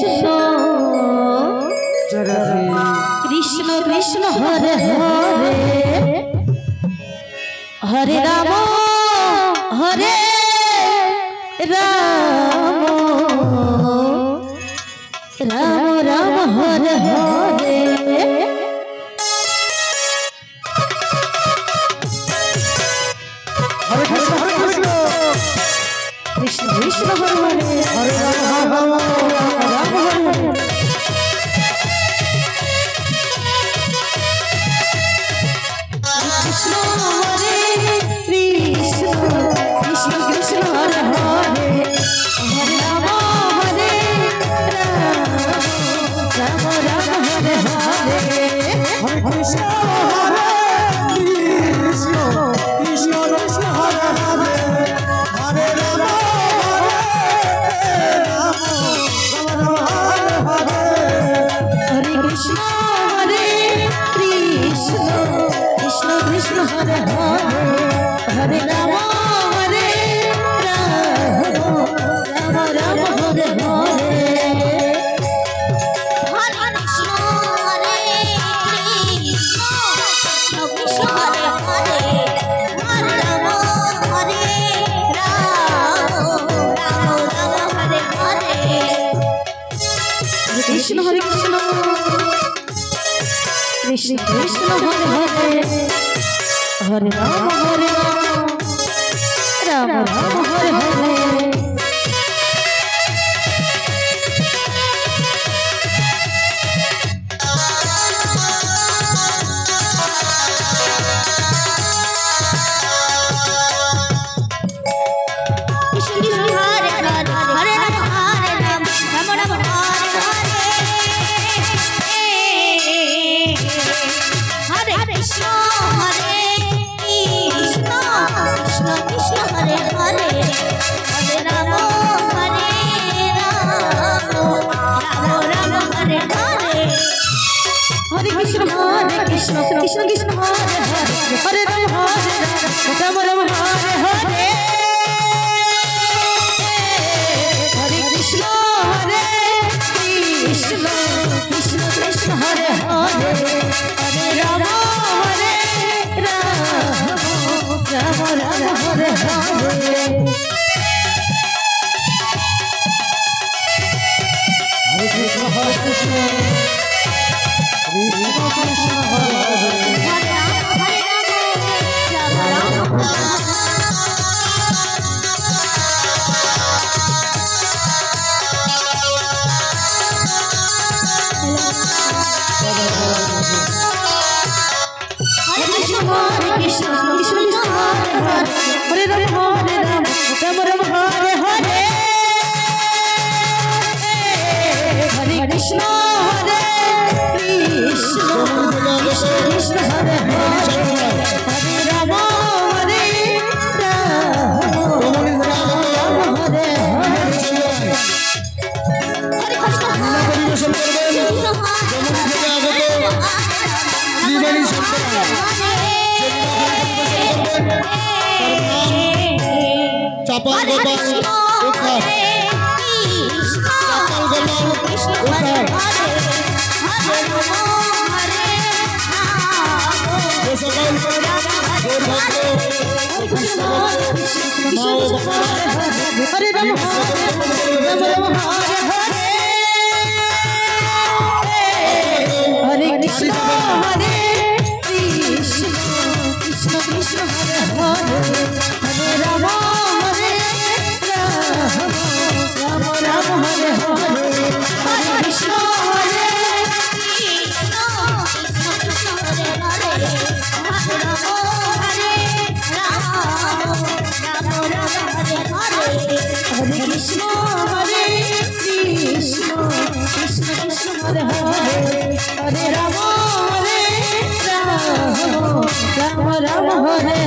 Krishna Krishna Krishna Hare Hare Hare Ram Hare Ram Ram Ram Hare Hare Krishna Krishna Hare Hare Ram Ram Ram Hare Krishna Hare Krishna Krishna Krishna Hare Hare Hare Ram Hare Ram Ram Ram Hare Hare Hare Krishna Hare Krishna Krishna Krishna Hare Hare Hare Ram Hare Krishna Hare Krishna Krishna Krishna Hare Hare Hare Ram Hare Ram Ram Ram Hare Hare Krishna Hare Krishna Krishna Krishna Hare Hare Hare Ram Ram Hare Hare Hare Krishna Krishna Krishna Hare Hare Ram Ram Hare Hare Hare Krishna Hare Krishna Krishna Krishna Hare Hare Hare Ram Hare Ram Ram Hare Hare Hare Krishna चापाल Gopal Hare Ram Hare Krishna Hare Krishna Krishna Krishna Hare Hare Hare Ram Hare Ram Ram Hare Hare Hare Krishna Hare Krishna Krishna Hare Hare Hare Ram Hare Ram Ram Hare Hare Hare Krishna Hare Krishna Krishna Krishna Hare Hare Hare Ram Hare Ram Ram Ram Hare